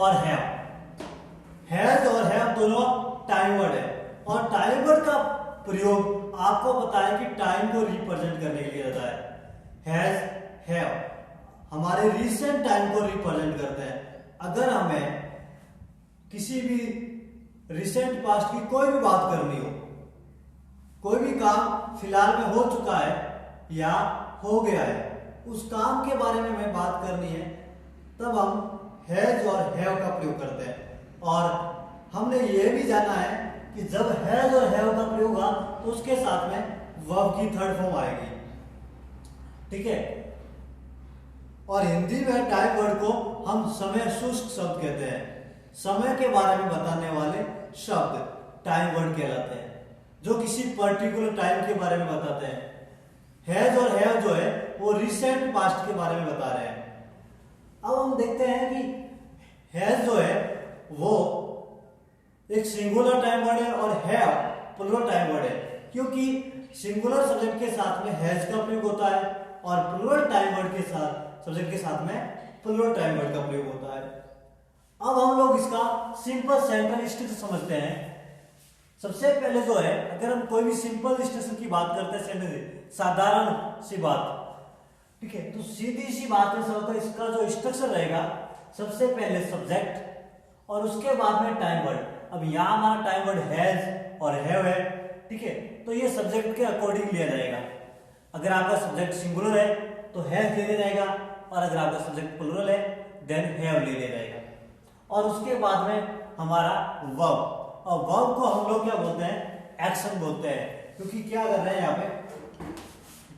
और हैज और हैव दोनों टाइम वर्ड है, और टाइम वर्ड का प्रयोग आपको पता है कि टाइम को रिप्रेजेंट करने के लिए होता है। हैज हैव हमारे रिसेंट टाइम को रिप्रेजेंट करते हैं। अगर हमें किसी भी रिसेंट पास्ट की कोई भी बात करनी हो, कोई भी काम फिलहाल में हो चुका है या हो गया है, उस काम के बारे में हमें बात करनी है, तब हम हैज और हैव का प्रयोग करते हैं। और हमने ये भी जाना है कि जब हैज और हैव का प्रयोग हुआ तो उसके साथ में वर्ब की थर्ड फॉर्म आएगी, ठीक है। और हिंदी में टाइम वर्ड को हम समय शुष्क शब्द कहते हैं। समय के बारे में बताने वाले शब्द टाइम वर्ड कहलाते हैं, जो किसी पर्टिकुलर टाइम के बारे में बताते हैं। हैज और हैव जो है वो रिसेंट पास्ट के बारे में बता रहे हैं। अब हम देखते हैं कि हैज जो है वो एक सिंगुलर टाइम वर्ड है और हैव प्लूरल टाइम वर्ड है, क्योंकि सिंगुलर सब्जेक्ट के साथ में हैज का प्रयोग होता है और प्लूरल टाइम वर्ड के साथ सब्जेक्ट के साथ में प्लूरल टाइम वर्ड का प्रयोग होता है। अब हम लोग इसका सिंपल सेंटेंस स्ट्रक्चर समझते हैं। सबसे पहले जो है, अगर हम कोई भी सिंपल स्ट्रक्चर की बात करते हैं, सेंटेंस साधारण सी बात, ठीक है, तो सीधी सी बात में समझते हैं इसका जो स्ट्रक्चर रहेगा, सबसे पहले सब्जेक्ट और उसके बाद में टाइम वर्ड। अब यहां हमारा टाइम वर्ड हैज और हैव है, ठीक है, तो ये सब्जेक्ट के अकॉर्डिंग लिया जाएगा। अगर आपका सब्जेक्ट सिंगुलर है तो हैज ले लिया जाएगा, और अगर आपका सब्जेक्ट प्लूरल है देन हैव ले लिया जाएगा। और उसके बाद में हमारा वर्ब, और वर्ब को हम लोग क्या बोलते हैं, एक्शन बोलते हैं, क्योंकि क्या कर रहे हैं यहाँ पे,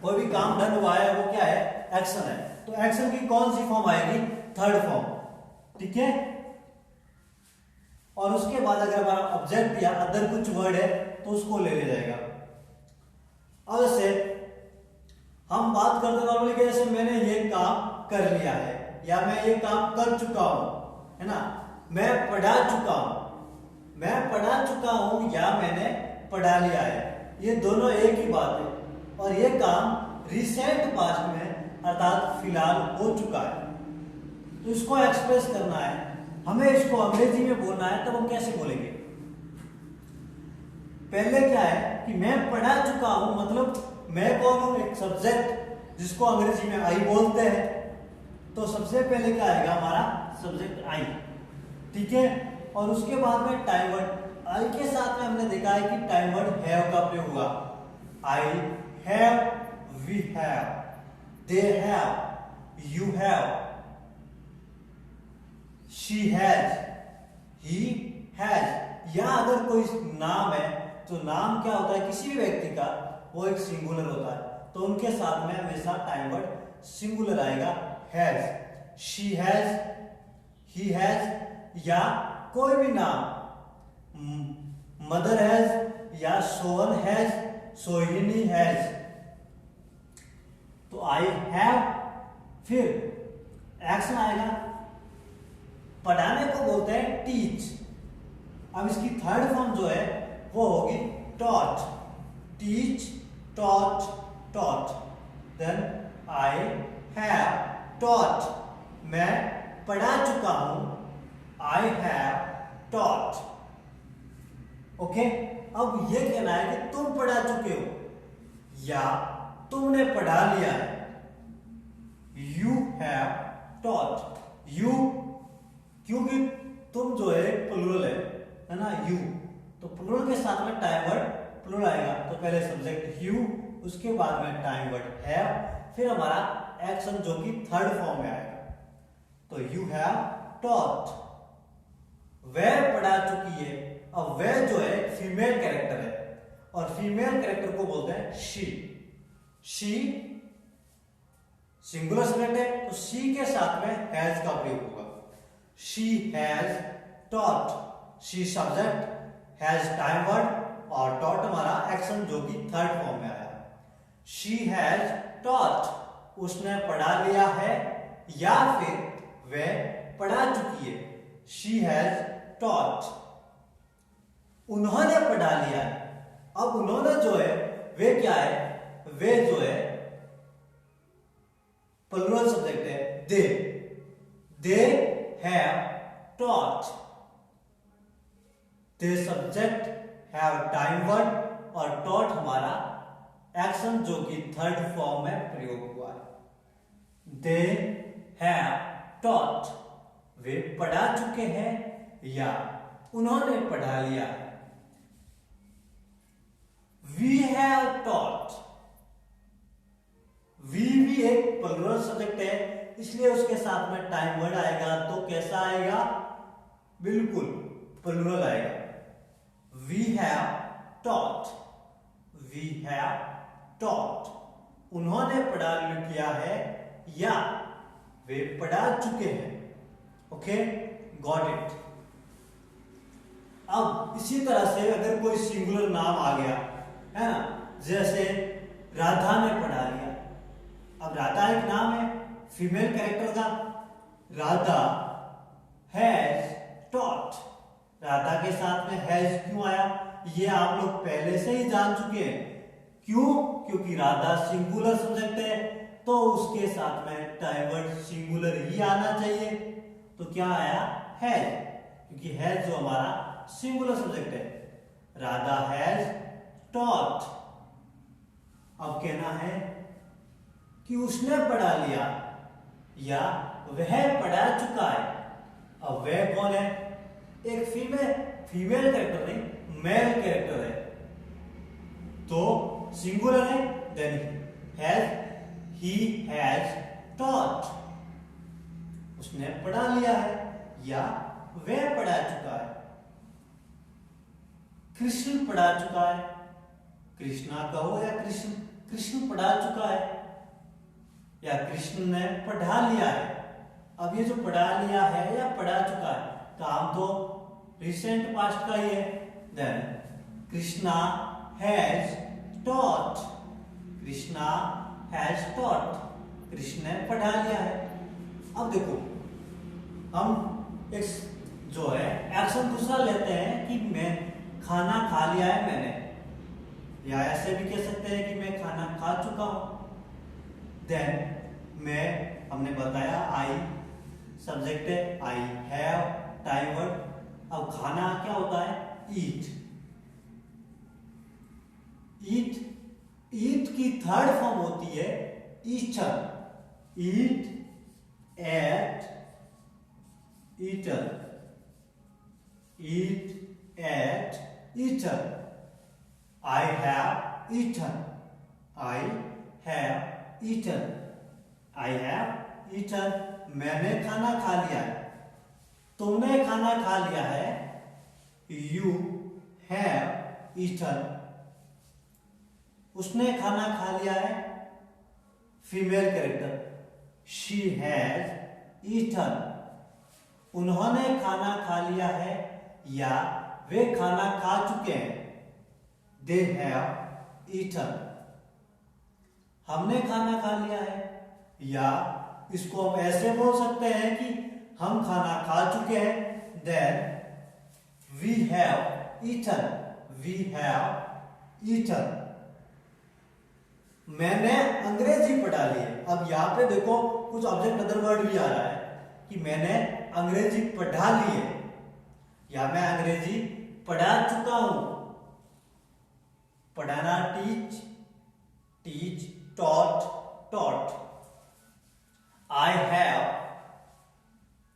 कोई भी काम डन हुआ है वो क्या है, एक्शन है। तो एक्शन की कौन सी फॉर्म आएगी, थर्ड फॉर्म, ठीक है। और उसके बाद अगर हमारा ऑब्जेक्ट या अदर कुछ वर्ड है तो उसको ले लिया जाएगा। अब से हम बात करते हैं नॉर्मली कि जैसे मैंने ये काम कर लिया है या मैं ये काम कर चुका हूं, है ना, मैं पढ़ा चुका हूं, मैं पढ़ा चुका हूं या मैंने पढ़ा लिया है, ये दोनों एक ही बात है। और ये काम रिसेंट पास्ट में अर्थात फिलहाल हो चुका है। तो इसको एक्सप्रेस करना है हमें, इसको अंग्रेजी में बोलना है, तब हम कैसे बोलेंगे। पहले क्या है कि मैं पढ़ा चुका हूं, मतलब मैं कौन हूं, एक सब्जेक्ट जिसको अंग्रेजी में आई बोलते हैं। तो सबसे पहले क्या आएगा, हमारा सब्जेक्ट आई, ठीक है। और उसके बाद में टाइम वर्ड, आई के साथ में हमने देखा है कि टाइम वर्ड हैव का प्रयोग हुआ। I have, we have, they have, you have, she has, he has. या अगर कोई नाम है तो नाम क्या होता है, किसी भी व्यक्ति का, वो एक सिंगुलर होता है, तो उनके साथ में हमेशा टाइम वर्ड सिंगुलर आएगा, has, she has, he has. या कोई भी नाम, मदर हैज या सोहन हैज, सोहिनी हैज। तो आई हैव, फिर एक्शन आएगा, पढ़ाने को बोलते हैं टीच। अब इसकी थर्ड फॉर्म जो है वो होगी taught, teach, taught, taught. Then I have taught, मैं पढ़ा चुका हूं, आई हैव टॉट, ओके। अब ये कहना है कि तुम पढ़ा चुके हो या तुमने पढ़ा लिया है, यू हैव टॉट। यू, क्योंकि तुम जो है प्लूरल है ना, यू, तो प्लूरल के साथ में टाइम वर्ड प्लूरल आएगा। तो पहले सब्जेक्ट यू, उसके बाद में टाइम वर्ड हैव, फिर हमारा एक्शन जो कि थर्ड फॉर्म में आएगा। तो यू हैव टॉट, वह पढ़ा चुकी है। अब वह जो है फीमेल कैरेक्टर है, और फीमेल कैरेक्टर को बोलते हैं शी। शी सिंगुलर सब्जेक्ट है, तो शी के साथ में हैज का प्रयोग होगा। She has taught, she subject, has time word, और टॉट हमारा एक्शन जो कि थर्ड फॉर्म में आया। शी हैज टॉट, उसने पढ़ा लिया है या फिर वह पढ़ा चुकी है। शी हैज टॉट, उन्होंने पढ़ा लिया है। अब उन्होंने जो है वे क्या है, वे जो है प्लूरल सब्जेक्ट है, they. They have taught। They subject have time word और taught हमारा एक्शन जो कि थर्ड फॉर्म में प्रयोग हुआ है। दे हैव taught, वे पढ़ा चुके हैं या उन्होंने पढ़ा लिया है। वी हैव taught, वी भी एक प्लूरल सब्जेक्ट है, इसलिए उसके साथ में टाइम वर्ड आएगा तो कैसा आएगा, बिल्कुल प्लूरल आएगा। We have taught, we have taught, उन्होंने पढ़ा लिया है या वे पढ़ा चुके हैं। Okay, got it. अब इसी तरह से अगर कोई सिंगुलर नाम आ गया है ना, जैसे राधा ने पढ़ा लिया। अब राधा एक नाम है फीमेल कैरेक्टर का। राधा हैज टॉट, राधा के साथ में हैज क्यों आया, ये आप लोग पहले से ही जान चुके हैं। क्यों? क्योंकि राधा सिंगुलर सब्जेक्ट है तो उसके साथ में टाइम वर्ड सिंगुलर ही आना चाहिए। तो क्या आया, हैज, क्योंकि हैज जो हमारा सिंगुलर सब्जेक्ट है। Radha has taught. अब कहना है कि उसने पढ़ा लिया या वह पढ़ा चुका है। अब वह कौन है, एक फीमेल कैरेक्टर नहीं, मेल कैरेक्टर है तो सिंगुलर है। Then has, he has taught, उसने पढ़ा लिया है या वह पढ़ा चुका है। कृष्ण पढ़ा चुका है, कृष्णा कहो या कृष्ण, कृष्ण पढ़ा चुका है या कृष्ण ने पढ़ा लिया है। अब ये जो पढ़ा लिया है या पढ़ा चुका है, काम तो रिसेंट पास्ट का ही है। Then Krishna has taught, Krishna has taught, Krishna ने पढ़ा लिया है। अब देखो हम एक जो है एक्शन दूसरा लेते हैं कि मैं खाना खा लिया है मैंने, या ऐसे भी कह सकते हैं कि मैं खाना खा चुका हूं। देन मैं, हमने बताया आई सब्जेक्ट है, आई हैव टाइम वर्ड। अब खाना क्या होता है, ईट। ईट, ईट की थर्ड फॉर्म होती है eaten. Eat, ate, eaten, eat, ate, eaten. I have eaten, I have eaten, I have eaten, मैंने खाना खा लिया है। तुमने खाना खा लिया है, यू हैव ईटन। उसने खाना खा लिया है, female character, she has eaten. उन्होंने खाना खा लिया है या वे खाना खा चुके हैं, दे हैव ईटन। हमने खाना खा लिया है, या इसको हम ऐसे बोल सकते हैं कि हम खाना खा चुके हैं, then we have eaten, we have eaten. मैंने अंग्रेजी पढ़ा ली है। अब यहां पे देखो कुछ ऑब्जेक्ट अदर वर्ड भी आ रहा है कि मैंने अंग्रेजी पढ़ा ली है या मैं अंग्रेजी पढ़ा चुका हूं। पढ़ाना teach, teach, taught, taught. I have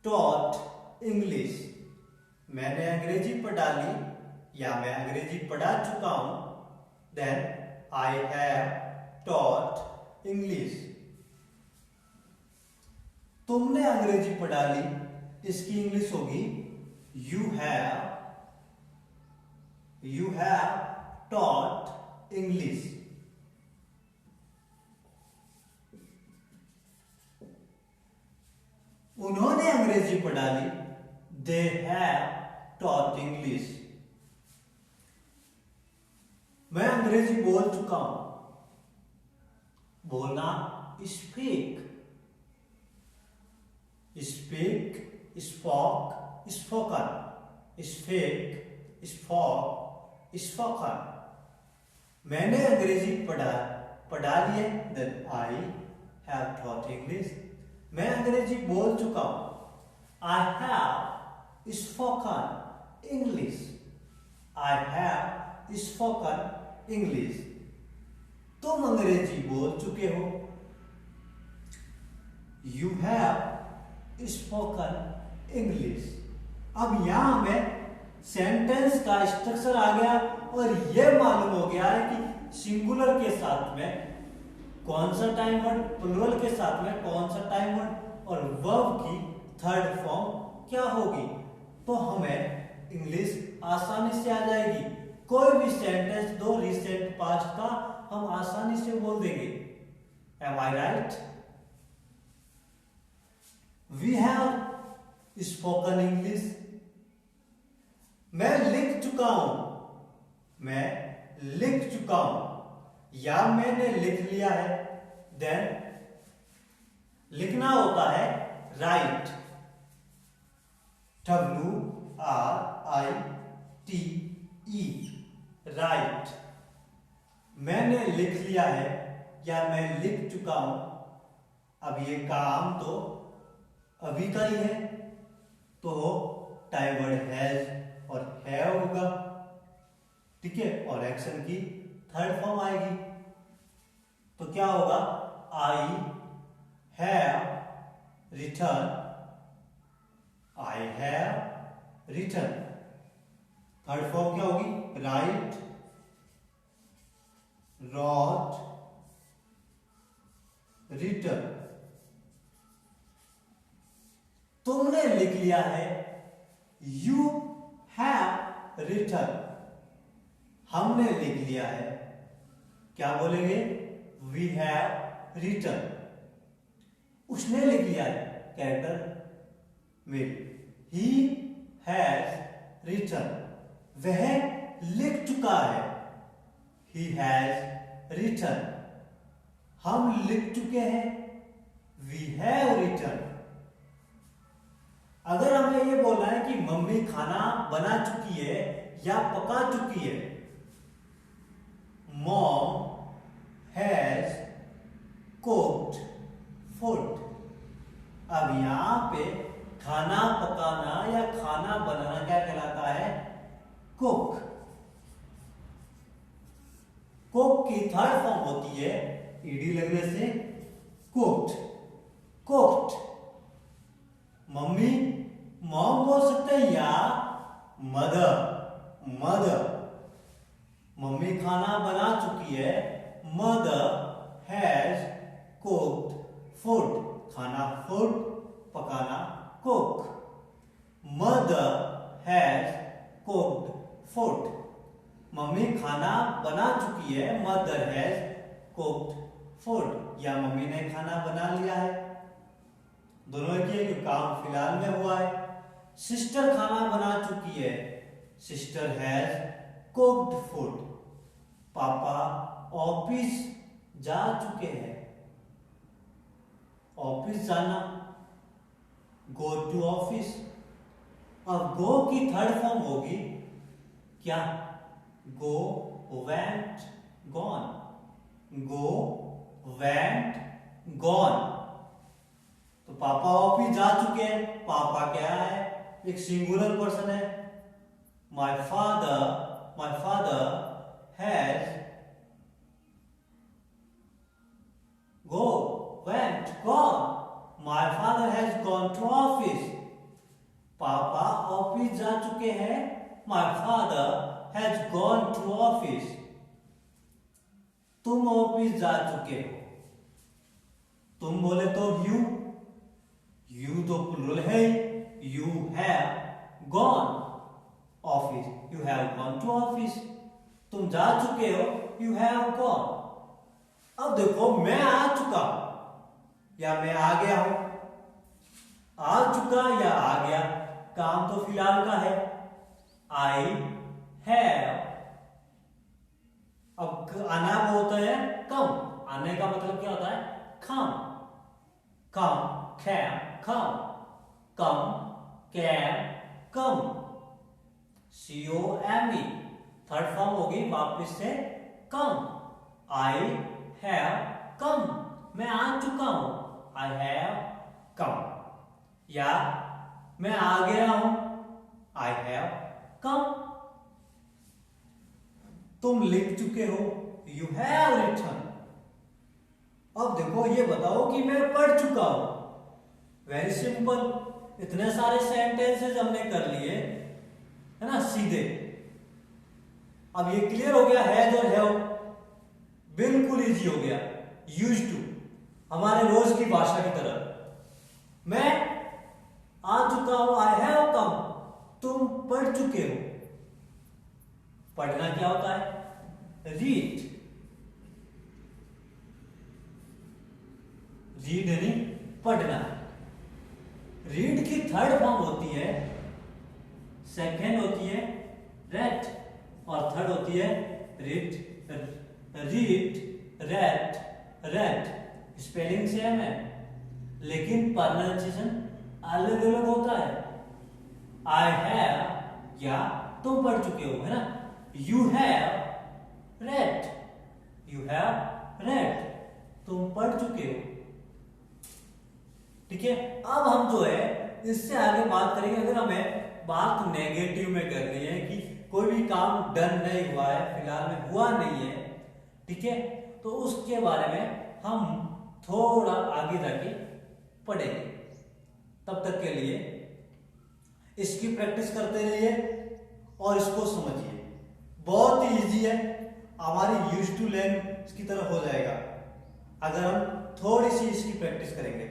taught English, मैंने अंग्रेजी पढ़ा ली या मैं अंग्रेजी पढ़ा चुका हूं, then I have taught English. तुमने अंग्रेजी पढ़ा ली, इसकी इंग्लिश होगी यू हैव टॉट इंग्लिश। उन्होंने अंग्रेजी पढ़ा ली, दे हैव टॉट इंग्लिश। मैं अंग्रेजी बोल चुका हूं, बोलना speak, speak, spoke, spoken, speak, spoke, spoken. मैंने अंग्रेजी पढ़ा ली है, then I have taught English. मैं अंग्रेजी बोल चुका हूं, I have spoken English. I have spoken English. तुम अंग्रेजी बोल चुके हो. You have spoken English. अब यहां हमें सेंटेंस का स्ट्रक्चर आ गया और यह मालूम हो गया है कि सिंगुलर के साथ में कौन सा टाइम वर्ड, प्लूरल के साथ में कौन सा टाइम वर्ड और वर्ब की थर्ड फॉर्म क्या होगी. तो हमें इंग्लिश आसानी से आ जाएगी. कोई भी सेंटेंस दो रिसेंट पास्ट का हम आसानी से बोल देंगे. Am I right? We have spoken English. मैं लिख चुका हूं. मैं लिख चुका हूं या मैंने लिख लिया है. देन लिखना होता है राइट. WRITE right. मैंने लिख लिया है या मैं लिख चुका हूं. अब ये काम तो अभी का ही है तो टाइम वर्ड हैज और हैव होगा. ठीक है. और एक्शन की थर्ड फॉर्म आएगी तो क्या होगा? I have written. I have written. Third form क्या होगी? Write, wrote, written. तुमने लिख लिया है. You have written. हमने लिख लिया है. क्या बोलेंगे? We have written. उसने लिख लिया है. Character male. He has written. वह लिख चुका है. He has written. हम लिख चुके हैं. We have written. अगर हमें यह बोलना है कि मम्मी खाना बना चुकी है या पका चुकी है. Mom has cooked food. अब यहां पे खाना पकाना या खाना बनाना क्या कहलाता है? कुक. कुक की थर्ड फॉर्म होती है ईडी लगने से कुक्ड. कुक्ड. मम्मी मॉम बोल सकते हैं या मदर. मदर. मम्मी खाना बना चुकी है. Mother has cooked food. खाना फूड, पकाना cook. Mother has cooked food. Mummy खाना बना चुकी है. Mother has cooked food. या मम्मी ने खाना बना लिया है. दोनों एक ही काम फिलहाल में हुआ है. सिस्टर खाना बना चुकी है. Sister has cooked food. पापा ऑफिस जा चुके हैं. ऑफिस जाना, गो टू ऑफिस. अब गो की थर्ड फॉर्म होगी क्या? गो, वेंट, गॉन. गो, वेंट, गॉन. तो पापा ऑफिस जा चुके हैं. पापा क्या है? एक सिंगुलर पर्सन है. My father has go, went, gone. My father has gone to office. पापा ऑफिस जा चुके हैं. My father has gone to office. तुम ऑफिस जा चुके हो. तुम बोले तो you तो प्लूरल है. You have gone office. You have gone to office. तुम जा चुके हो. You have gone. अब देखो मैं आ चुका या मैं आ गया हूं. आ चुका या आ गया, काम तो फिलहाल का है. I have. अब आना बोलता है कम. आने का मतलब क्या होता है? कम. कम, कैम, कम. कम, कैम, कम. COME. थर्ड फॉर्म होगी वापस से कम. I have come. मैं आ चुका हूं. I have come. या मैं आ गया हूं. तुम लिख चुके हो, यू हैव रिटन। अब देखो ये बताओ कि मैं पढ़ चुका हूं। वेरी सिंपल, इतने सारे सेंटेंसेस हमने कर लिए है ना सीधे। अब ये क्लियर हो गया, हैज और हैव बिल्कुल इजी हो गया। यूज्ड टू हमारे रोज की भाषा की तरह। मैं आ चुका हूं, आई हैव कम। तुम पढ़ चुके हो। पढ़ना क्या होता है? रीड। रीड यानी पढ़ना। रीड की थर्ड फॉर्म होती है, सेकेंड होती है रेड और थर्ड होती है read. Read, red, red spelling same है लेकिन प्रोनाउंसिएशन अलग अलग होता है। आई हैव या तुम पढ़ चुके हो है ना, you have read, you have read तुम पढ़ चुके हो। ठीक है, अब हम जो है इससे आगे बात करेंगे। अगर हमें बात नेगेटिव में करनी है कि कोई भी काम डन नहीं हुआ है, फिलहाल में हुआ नहीं है, ठीक है, तो उसके बारे में हम थोड़ा आगे जाके पढ़ेंगे। तब तक के लिए इसकी प्रैक्टिस करते रहिए और इसको समझिए। बहुत ही इजी है, हमारी यूज्ड टू लर्न की तरह हो जाएगा अगर हम थोड़ी सी इसकी प्रैक्टिस करेंगे।